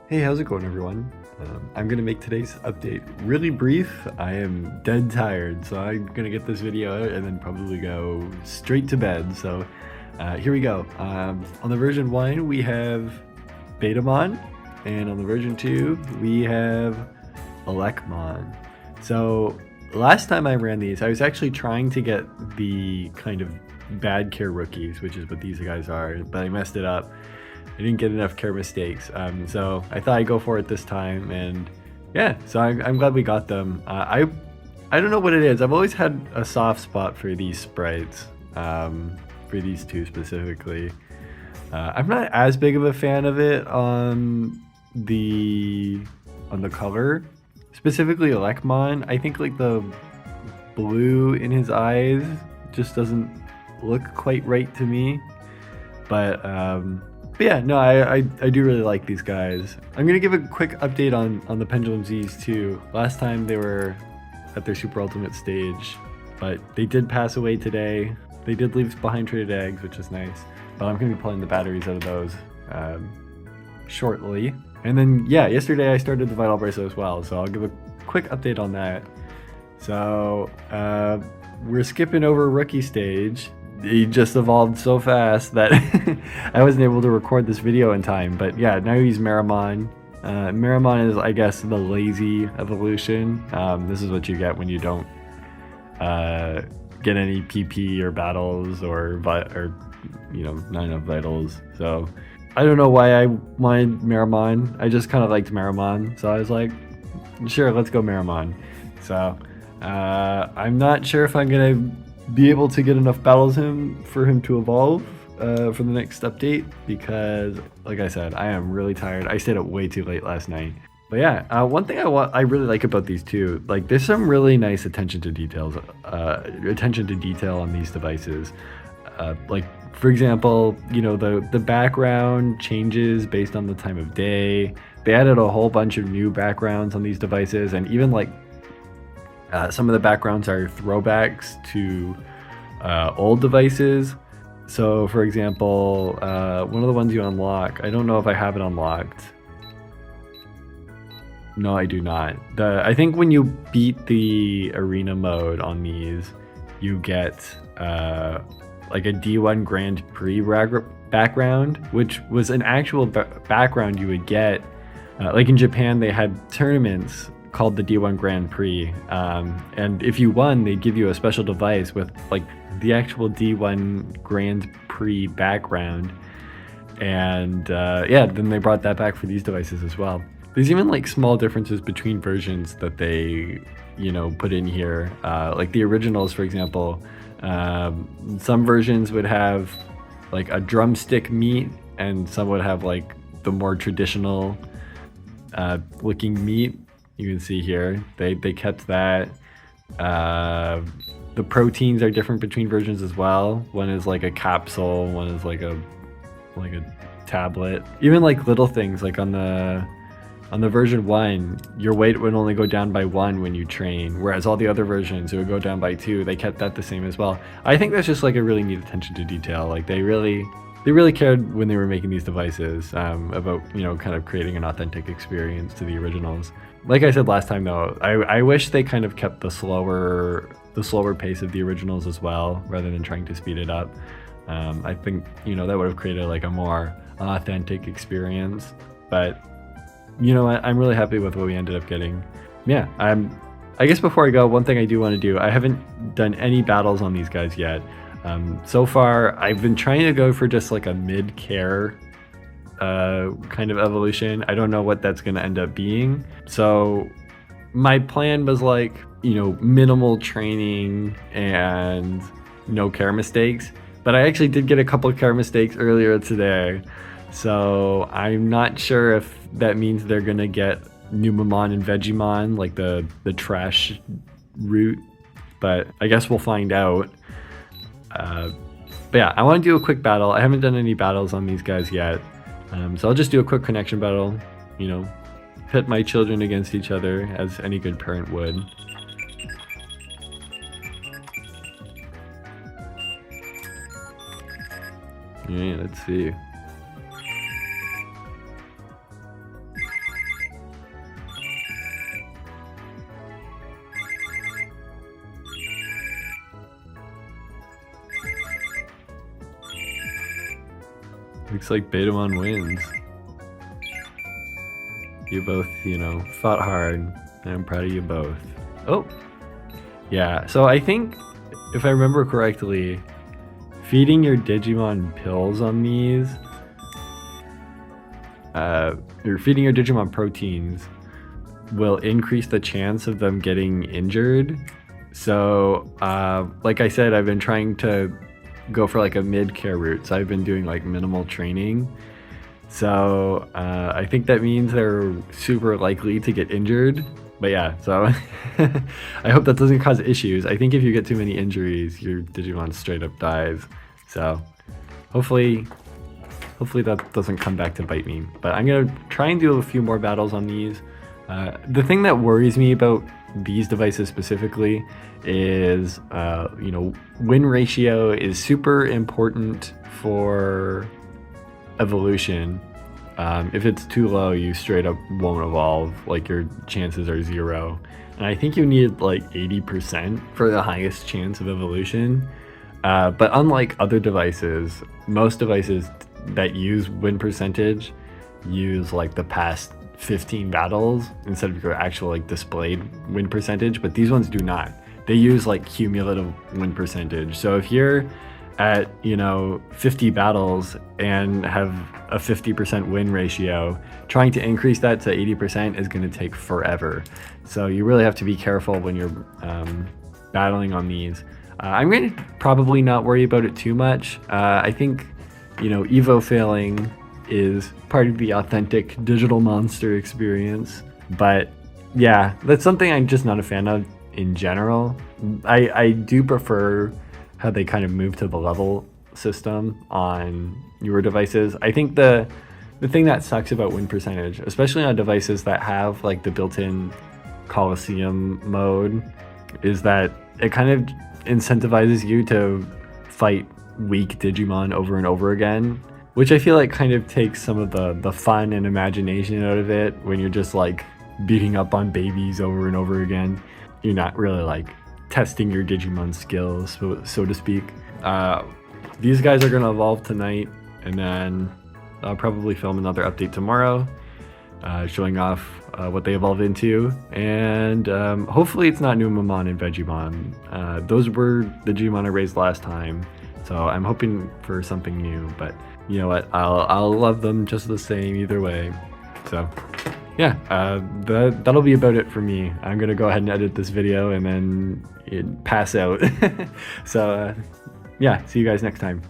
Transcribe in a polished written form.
Hey, how's it going, everyone? I'm gonna make today's update really brief. I am dead tired, so I'm gonna get this video out and then probably go straight to bed. So here we go. On the version 1, we have Betamon, and on the version 2, we have Elecmon. So last time I ran these, I was actually trying to get the kind of bad care rookies, which is what these guys are, but I messed it up. I didn't get enough care mistakes, so I thought I'd go for it this time, and yeah, so I'm glad we got them. I don't know what it is. I've always had a soft spot for these sprites, for these two specifically. I'm not as big of a fan of it on the cover, specifically Elecmon. I think like the blue in his eyes just doesn't look quite right to me, but yeah, no, I do really like these guys. I'm gonna give a quick update on the Pendulum Z's too. Last time they were at their Super Ultimate stage, but they did pass away today. They did leave behind traded eggs, which is nice, but I'm gonna be pulling the batteries out of those shortly. And then, yeah, yesterday I started the Vital Bracelet as well, so I'll give a quick update on that. So, we're skipping over rookie stage. He just evolved so fast that I wasn't able to record this video in time. But yeah, now he's Meramon. Meramon is, I guess, the lazy evolution. This is what you get when you don't get any PP or battles or you know, not enough vitals. So I don't know why I wanted Meramon. I just kind of liked Meramon, so I was like, sure, let's go Meramon. So I'm not sure if I'm gonna be able to get enough battles for him to evolve for the next update, because like I said, I am really tired. I stayed up way too late last night. But yeah, one thing I really like about these two, like there's some really nice attention to detail on these devices. Like for example, you know, the background changes based on the time of day. They added a whole bunch of new backgrounds on these devices, and even like some of the backgrounds are throwbacks to old devices. So for example, one of the ones you unlock, I don't know if I have it unlocked. No, I do not. I think when you beat the arena mode on these, you get like a D1 Grand Prix background, which was an actual background you would get. Like in Japan, they had tournaments called the D1 Grand Prix, and if you won, they'd give you a special device with like the actual D1 Grand Prix background. And yeah, then they brought that back for these devices as well. There's even like small differences between versions that they, you know, put in here. Like the originals, for example, some versions would have like a drumstick meat, and some would have like the more traditional looking meat. You can see here, they kept that. The proteins are different between versions as well. One is like a capsule, one is like a tablet. Even like little things, like on the version 1, your weight would only go down by 1 when you train, whereas all the other versions it would go down by 2. They kept that the same as well. I think that's just like a really neat attention to detail. Like they really cared when they were making these devices about, you know, kind of creating an authentic experience to the originals. Like I said last time though, I wish they kind of kept the slower pace of the originals as well, rather than trying to speed it up. I think, you know, that would have created like a more authentic experience. But you know what, I'm really happy with what we ended up getting. Yeah, I guess before I go, one thing I do want to do, I haven't done any battles on these guys yet. So far, I've been trying to go for just like a mid-care kind of evolution. I don't know what that's going to end up being. So my plan was like, you know, minimal training and no care mistakes. But I actually did get a couple of care mistakes earlier today. So I'm not sure if that means they're going to get Numamon and Vegimon, like the trash route. But I guess we'll find out. But yeah, I want to do a quick battle. I haven't done any battles on these guys yet. So I'll just do a quick connection battle, you know, pit my children against each other as any good parent would. Yeah, let's see. Looks like Betamon wins. You both, you know, fought hard, and I'm proud of you both. Oh! Yeah, so I think, if I remember correctly, feeding your Digimon pills on these, or feeding your Digimon proteins will increase the chance of them getting injured. So, like I said, I've been trying to go for like a mid-care route, so I've been doing like minimal training. So I think that means they're super likely to get injured. But yeah, so I hope that doesn't cause issues. I think if you get too many injuries, your Digimon straight up dies. So hopefully that doesn't come back to bite me. But I'm gonna try and do a few more battles on these. The thing that worries me about these devices specifically is, you know, win ratio is super important for evolution. If it's too low, you straight up won't evolve, like your chances are 0. And I think you need like 80% for the highest chance of evolution. But unlike other devices, most devices that use win percentage use like the past 15 battles instead of your actual like displayed win percentage, but these ones do not. They use like cumulative win percentage. So if you're at, you know, 50 battles and have a 50% win ratio, trying to increase that to 80% is going to take forever. So you really have to be careful when you're battling on these. I'm going to probably not worry about it too much. I think, you know, Evo failing is part of the authentic digital monster experience. But yeah, that's something I'm just not a fan of in general. I do prefer how they kind of move to the level system on newer devices. I think the thing that sucks about win percentage, especially on devices that have like the built-in Coliseum mode, is that it kind of incentivizes you to fight weak Digimon over and over again, which I feel like kind of takes some of the fun and imagination out of it. When you're just like beating up on babies over and over again, you're not really like testing your Digimon skills, so to speak. These guys are going to evolve tonight, and then I'll probably film another update tomorrow, showing off what they evolve into, and hopefully it's not Numamon and Vegemon. Those were the Digimon I raised last time, so I'm hoping for something new, but you know what, I'll love them just the same either way. So yeah, that'll be about it for me. I'm gonna go ahead and edit this video and then pass out. So yeah, see you guys next time.